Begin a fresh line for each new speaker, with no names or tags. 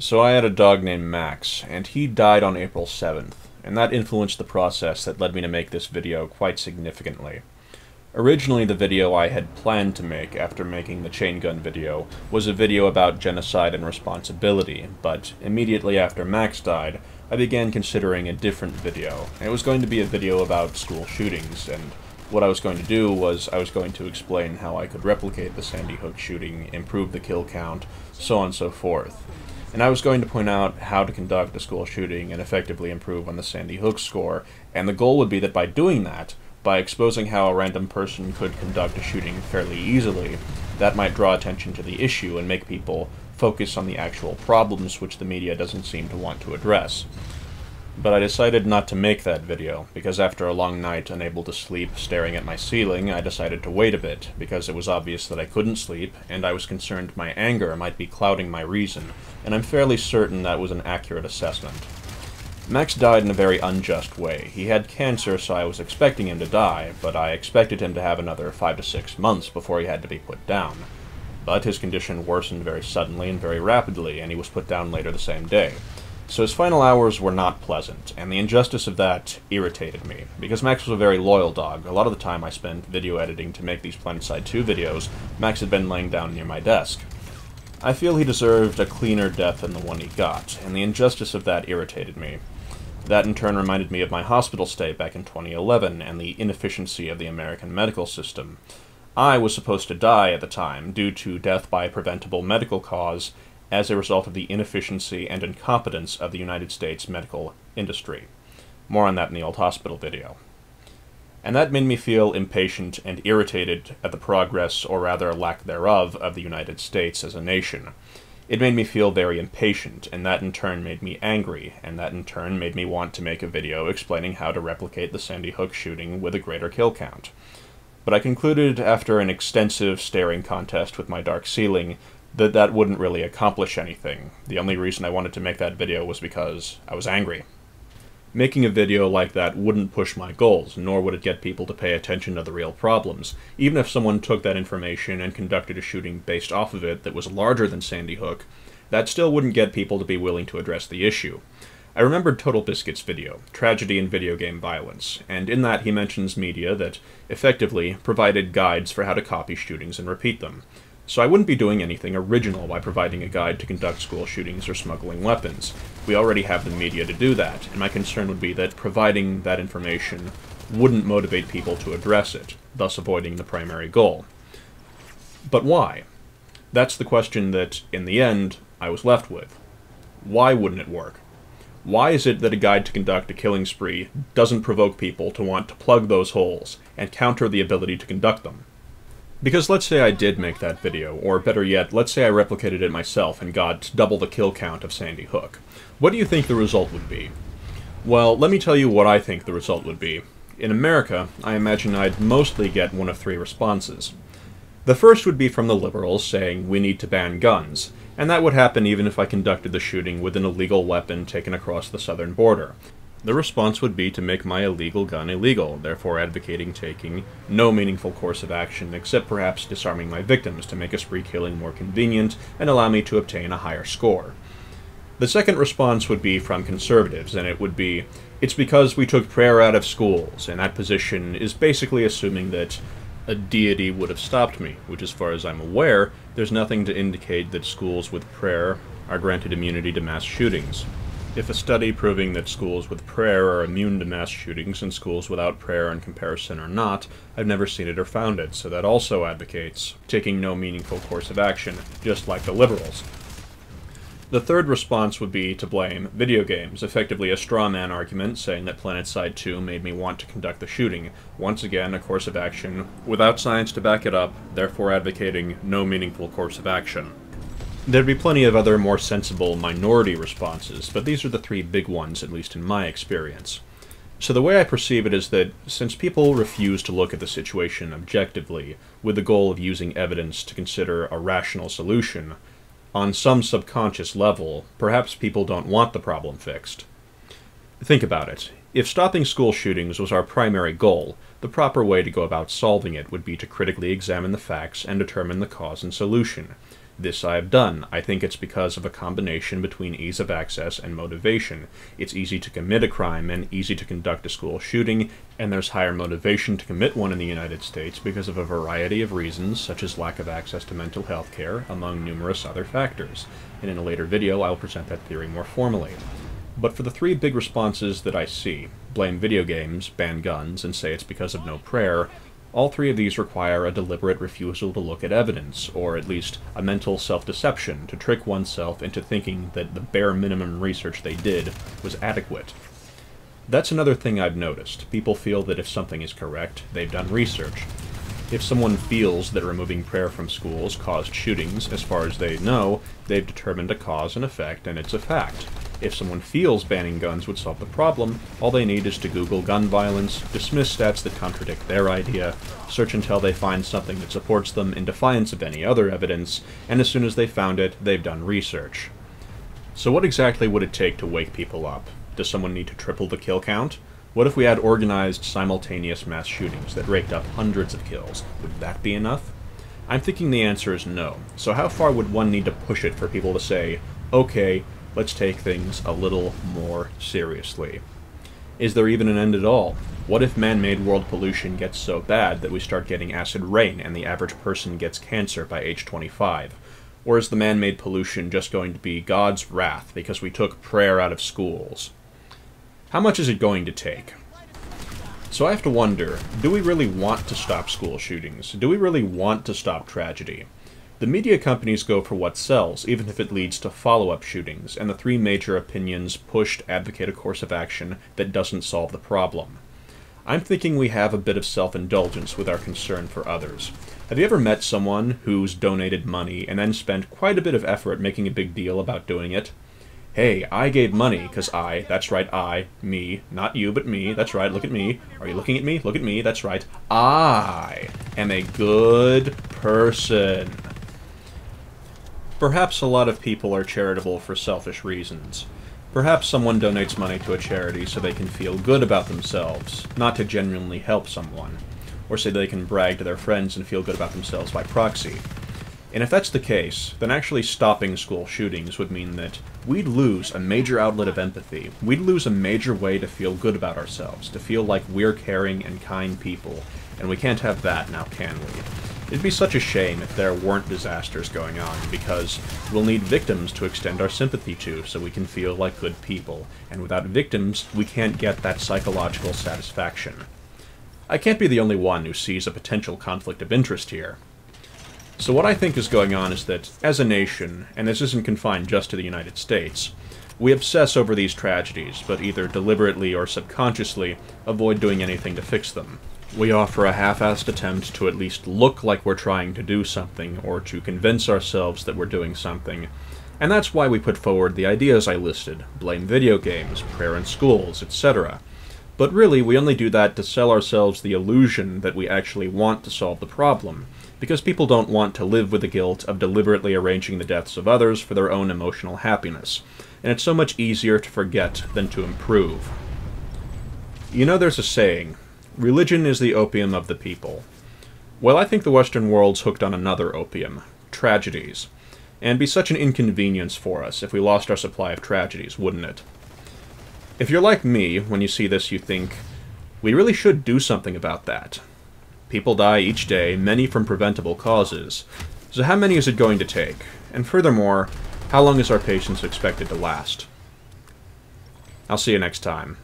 So I had a dog named Max, and he died on April 7th, and that influenced the process that led me to make this video quite significantly. Originally, the video I had planned to make after making the chain gun video was a video about genocide and responsibility, but immediately after Max died, I began considering a different video. It was going to be a video about school shootings, and what I was going to do was I was going to explain how I could replicate the Sandy Hook shooting, improve the kill count, so on and so forth. And I was going to point out how to conduct a school shooting and effectively improve on the Sandy Hook score, and the goal would be that by doing that, by exposing how a random person could conduct a shooting fairly easily, that might draw attention to the issue and make people focus on the actual problems which the media doesn't seem to want to address. But I decided not to make that video, because after a long night unable to sleep staring at my ceiling, I decided to wait a bit, because it was obvious that I couldn't sleep, and I was concerned my anger might be clouding my reason, and I'm fairly certain that was an accurate assessment. Max died in a very unjust way. He had cancer, so I was expecting him to die, but I expected him to have another 5 to 6 months before he had to be put down. But his condition worsened very suddenly and very rapidly, and he was put down later the same day. So his final hours were not pleasant, and the injustice of that irritated me, because Max was a very loyal dog. A lot of the time I spent video editing to make these PlanetSide 2 videos, Max had been laying down near my desk. I feel he deserved a cleaner death than the one he got, and the injustice of that irritated me. That in turn reminded me of my hospital stay back in 2011 and the inefficiency of the American medical system. I was supposed to die at the time due to death by preventable medical cause as a result of the inefficiency and incompetence of the United States medical industry. More on that in the old hospital video. And that made me feel impatient and irritated at the progress, or rather lack thereof, of the United States as a nation. It made me feel very impatient, and that in turn made me angry, and that in turn made me want to make a video explaining how to replicate the Sandy Hook shooting with a greater kill count. But I concluded, after an extensive staring contest with my dark ceiling, that that wouldn't really accomplish anything. The only reason I wanted to make that video was because I was angry. Making a video like that wouldn't push my goals, nor would it get people to pay attention to the real problems. Even if someone took that information and conducted a shooting based off of it that was larger than Sandy Hook, that still wouldn't get people to be willing to address the issue. I remembered Total Biscuit's video, Tragedy in Video Game Violence, and in that he mentions media that effectively provided guides for how to copy shootings and repeat them. So I wouldn't be doing anything original by providing a guide to conduct school shootings or smuggling weapons. We already have the media to do that, and my concern would be that providing that information wouldn't motivate people to address it, thus avoiding the primary goal. But why? That's the question that, in the end, I was left with. Why wouldn't it work? Why is it that a guide to conduct a killing spree doesn't provoke people to want to plug those holes and counter the ability to conduct them? Because let's say I did make that video, or better yet, let's say I replicated it myself and got double the kill count of Sandy Hook. What do you think the result would be? Well, let me tell you what I think the result would be. In America, I imagine I'd mostly get one of 3 responses. The first would be from the liberals saying we need to ban guns, and that would happen even if I conducted the shooting with an illegal weapon taken across the southern border. The response would be to make my illegal gun illegal, therefore advocating taking no meaningful course of action except perhaps disarming my victims to make a spree killing more convenient and allow me to obtain a higher score. The second response would be from conservatives, and it would be, it's because we took prayer out of schools, and that position is basically assuming that a deity would have stopped me, which as far as I'm aware, there's nothing to indicate that schools with prayer are granted immunity to mass shootings. If a study proving that schools with prayer are immune to mass shootings and schools without prayer in comparison are not, I've never seen it or found it, so that also advocates taking no meaningful course of action, just like the liberals. The third response would be to blame video games, effectively a straw man argument saying that PlanetSide 2 made me want to conduct the shooting, once again a course of action without science to back it up, therefore advocating no meaningful course of action. There'd be plenty of other more sensible minority responses, but these are the 3 big ones, at least in my experience. So the way I perceive it is that, since people refuse to look at the situation objectively, with the goal of using evidence to consider a rational solution, on some subconscious level, perhaps people don't want the problem fixed. Think about it. If stopping school shootings was our primary goal, the proper way to go about solving it would be to critically examine the facts and determine the cause and solution. This I have done. I think it's because of a combination between ease of access and motivation. It's easy to commit a crime and easy to conduct a school shooting, and there's higher motivation to commit one in the United States because of a variety of reasons, such as lack of access to mental health care, among numerous other factors. And in a later video, I'll present that theory more formally. But for the three big responses that I see, blame video games, ban guns, and say it's because of no prayer, all three of these require a deliberate refusal to look at evidence, or at least a mental self-deception to trick oneself into thinking that the bare minimum research they did was adequate. That's another thing I've noticed. People feel that if something is correct, they've done research. If someone feels that removing prayer from schools caused shootings, as far as they know, they've determined a cause and effect, and it's a fact. If someone feels banning guns would solve the problem, all they need is to Google gun violence, dismiss stats that contradict their idea, search until they find something that supports them in defiance of any other evidence, and as soon as they've found it, they've done research. So what exactly would it take to wake people up? Does someone need to triple the kill count? What if we had organized, simultaneous mass shootings that raked up hundreds of kills? Would that be enough? I'm thinking the answer is no. So how far would one need to push it for people to say, okay, let's take things a little more seriously? Is there even an end at all? What if man-made world pollution gets so bad that we start getting acid rain and the average person gets cancer by age 25? Or is the man-made pollution just going to be God's wrath because we took prayer out of schools? How much is it going to take? So I have to wonder, do we really want to stop school shootings? Do we really want to stop tragedy? The media companies go for what sells, even if it leads to follow-up shootings, and the three major opinions pushed advocate a course of action that doesn't solve the problem. I'm thinking we have a bit of self-indulgence with our concern for others. Have you ever met someone who's donated money and then spent quite a bit of effort making a big deal about doing it? Hey, I gave money because that's right, me, not you, but me, that's right, look at me. Are you looking at me? Look at me, that's right. I am a good person. Perhaps a lot of people are charitable for selfish reasons. Perhaps someone donates money to a charity so they can feel good about themselves, not to genuinely help someone, or so they can brag to their friends and feel good about themselves by proxy. And if that's the case, then actually stopping school shootings would mean that we'd lose a major outlet of empathy. We'd lose a major way to feel good about ourselves, to feel like we're caring and kind people, and we can't have that now, can we? It'd be such a shame if there weren't disasters going on, because we'll need victims to extend our sympathy to so we can feel like good people, and without victims, we can't get that psychological satisfaction. I can't be the only one who sees a potential conflict of interest here. So what I think is going on is that, as a nation, and this isn't confined just to the United States, we obsess over these tragedies, but either deliberately or subconsciously avoid doing anything to fix them. We offer a half-assed attempt to at least look like we're trying to do something, or to convince ourselves that we're doing something, and that's why we put forward the ideas I listed, blame video games, prayer in schools, etc. But really, we only do that to sell ourselves the illusion that we actually want to solve the problem, because people don't want to live with the guilt of deliberately arranging the deaths of others for their own emotional happiness, and it's so much easier to forget than to improve. You know, there's a saying, religion is the opium of the people. Well, I think the Western world's hooked on another opium, tragedies. And it'd be such an inconvenience for us if we lost our supply of tragedies, wouldn't it? If you're like me, when you see this you think, we really should do something about that. People die each day, many from preventable causes. So how many is it going to take? And furthermore, how long is our patience expected to last? I'll see you next time.